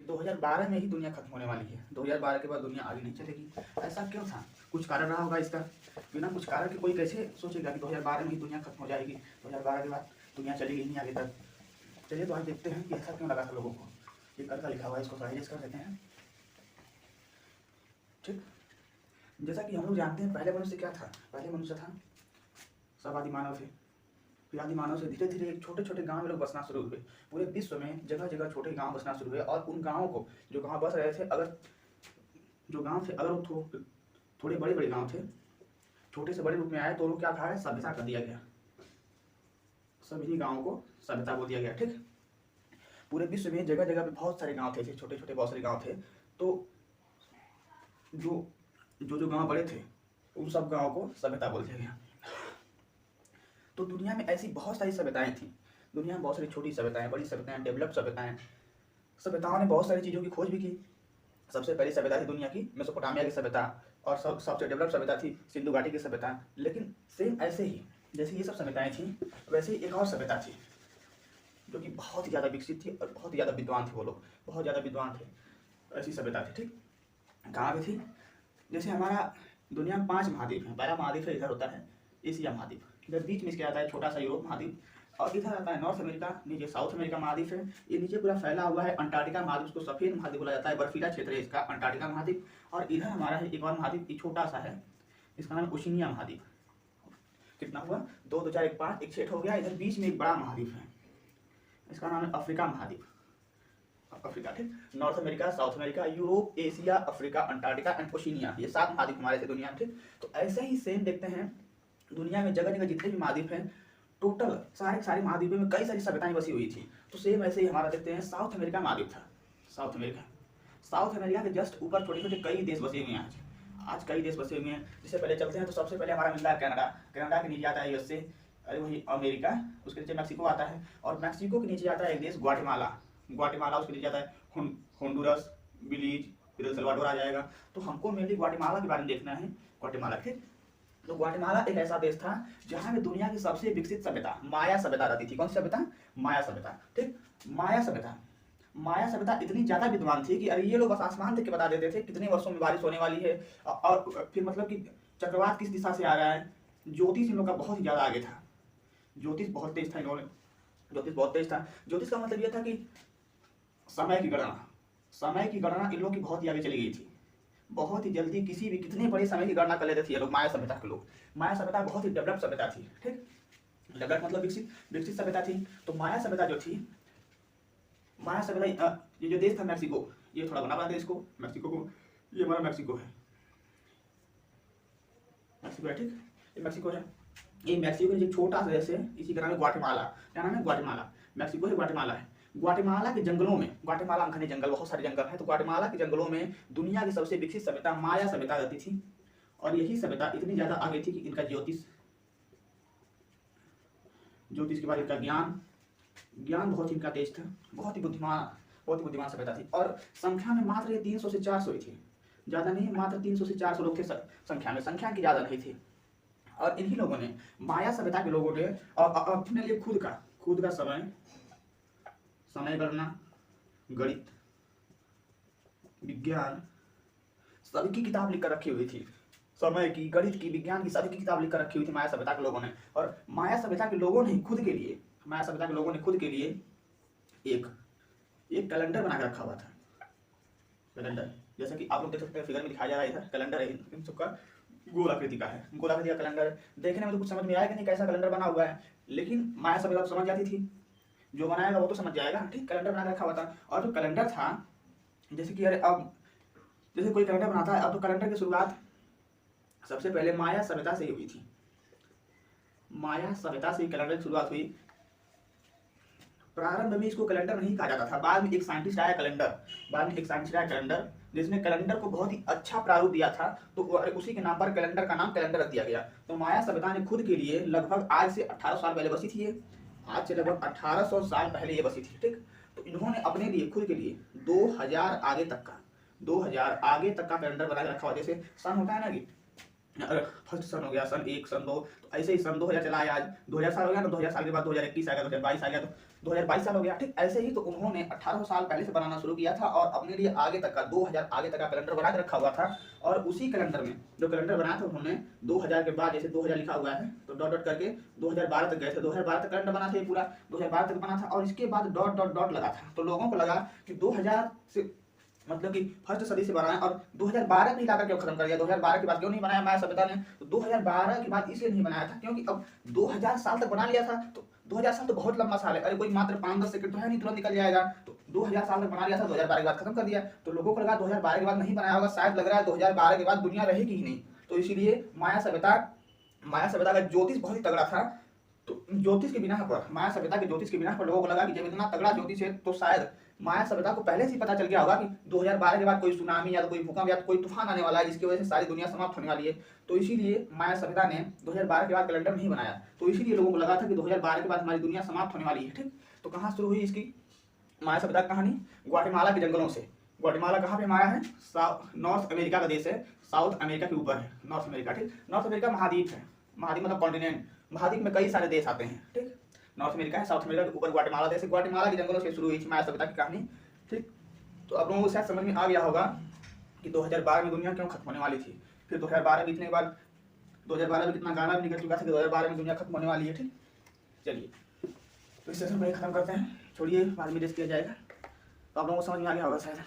2012 में ही दुनिया खत्म होने वाली है। 2012 के बाद दुनिया आगे नहीं चलेगी। ऐसा क्यों था? कुछ कारण रहा होगा इसका। बिना कुछ कारण के कोई कैसे सोचेगा कि 2012 में ही दुनिया खत्म हो जाएगी, 2012 के बाद दुनिया चलेगी नहीं आगे तक। चलिए तो आज देखते हैं कि ऐसा क्यों लगा था लोगों को। ये कल का लिखा हुआ है, इसको साइज कर देते हैं। ठीक, जैसा कि हम लोग जानते हैं पहले मनुष्य क्या था। पहले मनुष्य था, सब आदि मानव थे। फिर आदि मानव से धीरे धीरे छोटे छोटे गांव में लोग बसना शुरू हुए। पूरे विश्व में जगह जगह छोटे गांव बसना शुरू हुए। और उन गाँवों को, जो गाँव बस रहे थे, अगर जो गांव थे अगर वो थोड़े बड़े बड़े गांव थे, छोटे से बड़े रूप में आए तो उनको क्या कहा है, सभ्यता कर दिया गया। सभी गाँवों को सभ्यता बोल दिया गया। ठीक, पूरे विश्व में जगह जगह पे बहुत सारे गांव थे, छोटे छोटे बहुत सारे गांव थे। तो जो जो जो गांव बड़े थे उन सब गाँव को सभ्यता बोल दिया गया। तो दुनिया में ऐसी बहुत सारी सभ्यताएं थी। दुनिया में बहुत सारी छोटी सभ्यताएं, बड़ी सभ्यताएं, डेवलप सभ्यताएं। सभ्यताओं ने बहुत सारी चीज़ों की खोज भी की। सबसे पहली सभ्यता थी दुनिया की मेसोपोटामिया की सभ्यता, और सबसे डेवलप सभ्यता थी सिंधु घाटी की सभ्यता। लेकिन सेम ऐसे ही जैसे ये सब सभ्यताएं थी, वैसे ही एक और सभ्यता थी जो कि बहुत ही ज़्यादा विकसित थी और बहुत ही ज़्यादा विद्वान थे। वो लोग बहुत ज़्यादा विद्वान थे। ऐसी सभ्यता थी। ठीक, कहाँ पे थी? जैसे हमारा दुनिया में 5 महाद्वीप हैं। पहला महाद्वीप है, इधर होता है एशिया महाद्वीप। इधर बीच में इसके आता है छोटा सा यूरोप महाद्वीप, और इधर आता है नॉर्थ अमेरिका, नीचे साउथ अमेरिका महाद्वीप है। ये नीचे पूरा फैला हुआ है अंटार्कटिका महाद्वीप, उसको सफेद महाद्वीप बोला जाता है, बर्फीला क्षेत्र है इसका अंटार्कटिका महाद्वीप। और इधर हमारा है एक और महाद्वीप, ये छोटा सा है, इसका नाम ओशिनिया महाद्वीप। कितना हुआ? 2 2 4 1 5, एक 6 हो गया। इधर बीच में एक बड़ा महाद्वीप है, इसका नाम है अफ्रीका महाद्वीप। अफ्रीका। ठीक, north America, south America, Europe, Asia, Africa, Antarctica and Oceania, ये 7 महाद्वीप हमारे थे दुनिया में। ठीक, तो ऐसे ही सेम देखते हैं दुनिया में जगह जगह जितने भी महाद्वीप हैं, टोटल सारे महाद्वीपों में कई सारी सभ्यताएं बसी हुई थी। तो सेम ऐसे ही हमारा देखते हैं साउथ अमेरिका महाद्वीप था। साउथ अमेरिका के जस्ट ऊपर छोटे छोटे कई देश बसे हुए हैं। आज कई देश बसे हुए हैं। जिससे पहले चलते हैं तो सबसे पहले हमारा मिलता है कनाडा। कनाडा के नीचे आता है यूएसए, अरे वही अमेरिका, उसके नीचे मैक्सिको आता है, और मैक्सिको के नीचे आता है एक देश ग्वाटेमाला, उसके नीचे आता है होंडुरस, बिलीज, फिर एल सल्वाडोर आ जाएगा। तो हमको मेनली ग्वाटेमाला के बारे में देखना है। ग्वाटेमाला। ठीक, तो ग्वाटेमाला एक ऐसा देश था जहाँ में दुनिया की सबसे विकसित सभ्यता माया सभ्यता रहती थी। कौन सी सभ्यता? माया सभ्यता। ठीक, माया सभ्यता इतनी ज्यादा विद्वान थी कि अरे ये लोग बस आसमान देख के बता देते थे कितने वर्षों में बारिश होने वाली है, और फिर मतलब कि चक्रवात किस दिशा से आ रहा है। ज्योतिष इन लोग का बहुत ही ज्यादा आगे था। ज्योतिष बहुत तेज था ज्योतिष का मतलब यह था कि समय की गणना इन लोग की बहुत ही आगे चली गई थी। बहुत ही जल्दी किसी भी कितने बड़े समय की गणना कर लेते थे ये लोग। माया सभ्यता के लोग। माया सभ्यता बहुत ही डेवलप सभ्यता थी। ठीक, डेवलप मतलब विकसित सभ्यता थी। तो माया सभ्यता जो थी, माया सभ्यता, ये जो देश था मैक्सिको, ये थोड़ा बना देश को, मैक्सिको को, ये हमारा मैक्सिको है। ठीक, ये मैक्सिको है। ये मैक्सिको का छोटा सा देश है, इसी का नाम है ग्वाटेमाला। क्या नाम है? ग्वाटेमाला। मैक्सिको है, ग्वाटेमाला है। ग्वाटेमाला के जंगलों में, ग्वाटेमाला में घने जंगल, बहुत सारे जंगल हैं, तो ग्वाटेमाला के जंगलों में दुनिया की सबसे विकसित सभ्यता माया सभ्यता रहती थी। और यही सभ्यता इतनी ज्यादा आगे थी कि इनका ज्योतिष के बाद इनका ज्ञान बहुत ही इनका तेज था। बहुत ही बुद्धिमान सभ्यता थी। और संख्या में मात्र ये 300 से 400 ही थी, ज्यादा नहीं, मात्र 300 से 400 लोग थे संख्या की ज्यादा नहीं थी। और इन्हीं लोगों ने, माया सभ्यता के लोगों ने अपने लिए खुद का समय गणना, गणित, विज्ञान, सभी की किताब लिख कर रखी हुई थी। समय की, गणित की, विज्ञान की, सभी की किताब लिख कर रखी हुई थी माया सभ्यता के लोगों ने। और माया सभ्यता के लोगों ने खुद के लिए एक कैलेंडर बना के रखा हुआ था। कैलेंडर, जैसा कि आप लोग देख सकते हैं फिगर में दिखाया जा रहा है। इधर कैलेंडर है, इन सबका गोलाकृति का है। गोलाकृति का कैलेंडर देखने में तो कुछ समझ में आएगा नहीं कैसा कैलेंडर बना हुआ है, लेकिन माया सभ्यता समझ जाती थी। जो बनाएगा वो तो समझ जाएगा। ठीक, कैलेंडर बना के रखा हुआ था। और जो कैलेंडर था, जैसे कि अरे अब जैसे कोई कैलेंडर बनाता है, अब तो कैलेंडर की शुरुआत सबसे पहले माया सभ्यता से ही हुई थी। माया सभ्यता से कैलेंडर की शुरुआत हुई। प्रारंभ में इसको कैलेंडर नहीं कहा जाता था। बाद में एक साइंटिस्ट आया कैलेंडर, जिसने कैलेंडर को बहुत ही अच्छा प्रारूप दिया था, तो उसी के नाम पर कैलेंडर का नाम कैलेंडर रख दिया गया। तो माया सभ्यता ने खुद के लिए लगभग आज से 1800 साल पहले बसी थी। आज से लगभग 1800 साल पहले ये बसी थी। ठीक, तो इन्होंने अपने लिए खुद के लिए 2000 आगे तक का कैलेंडर बना के रखा हुआ। जैसे सन होता है ना कि फर्स्ट सन हो गया, सन 1, सन 2, तो ऐसे ही सन 2000 चला है। आज 2000 साल हो गया ना, 2000 साल के बाद 2021 आ गया, 2022 आ गया, तो 2022 साल हो गया, ठीक। ऐसे ही तो उन्होंने 1800 साल पहले से बनाना शुरू किया था और अपने लिए आगे तक का 2000 आगे तक का कैलेंडर बना के रखा हुआ था। और उसी कैलेंडर में जो कैलेंडर बनाया था उन्होंने 2000 के बाद, जैसे 2000 लिखा हुआ है तो डॉट डॉट करके 2012 तक गए थे। 2012 तक कैलेंडर बना था, ये पूरा 2012 तक बना था और इसके बाद डॉट डॉट डॉट लगा था। तो लोगों को लगा कि 2000 से मतलब कि फर्स्ट सदी से बनाया और 2012 में लाकर क्यों खत्म कर दिया, 2012 के बाद क्यों नहीं बनाया माया सभ्यता ने। तो 2012 के बाद इसलिए नहीं बनाया था क्योंकि अब 2000 साल तक बना लिया था, तो 2000 साल तो बहुत लंबा साल है, अरे कोई मात्र 5-10 सेकंड तो है नहीं, तुरंत निकल जाएगा। तो 2000 साल तक बना लिया था, 2012 के बाद खत्म कर दिया। तो लोगों को लगा 2012 के बाद नहीं बनाया होगा, शायद लग रहा है 2012 के बाद दुनिया रहेगी ही नहीं। तो इसीलिए माया सभ्यता का ज्योतिष बहुत ही तगड़ा था। तो ज्योतिष के बिना पर, माया सभ्यता के ज्योतिष के बिना पर लोगों को लगा कि जब इतना तगड़ा ज्योतिष है तो शायद माया सभ्यता को पहले से ही पता चल गया होगा कि 2012 के बाद कोई सुनामी या तो कोई भूकंप या तो कोई तूफान आने वाला है जिसकी वजह से सारी दुनिया समाप्त होने वाली है। तो इसीलिए माया सभ्यता ने 2012 के बाद कैलेंडर नहीं बनाया। तो इसीलिए लोगों को लगा था कि 2012 के बाद हमारी दुनिया समाप्त होने वाली है, ठीक। तो कहाँ शुरू हुई इसकी माया सभ्यता की कहानी? ग्वाटेमाला के जंगलों से। ग्वाटेमाला कहाँ पे माया है? नॉर्थ अमेरिका का देश है, साउथ अमेरिका के ऊपर है नॉर्थ अमेरिका, ठीक। नॉर्थ अमेरिका महाद्वीप है, महाद्वीप मतलब कॉन्टिनेंट, महाद्वीप में कई सारे देश आते हैं, ठीक। नॉर्थ अमेरिका है, साउथ अमेरिका के ऊपर ग्वाटेमाला देश है। ग्वाटेमाला के जंगलों से शुरू हुई थी माया सभ्यता की कहानी, ठीक। तो अब लोगों को शायद समझ में आ गया होगा कि 2012 में दुनिया क्यों खत्म होने वाली थी। फिर 2012 बीतने के बाद 2012 में कितना गाना भी निकल चुका था कि 2012 में दुनिया खत्म होने वाली है, ठीक। चलिए तो इस सेशन को खत्म करते हैं, छोड़िए बाद में डिस्कस किया जाएगा। तो आप लोगों को समझ में आ गया होगा शायद।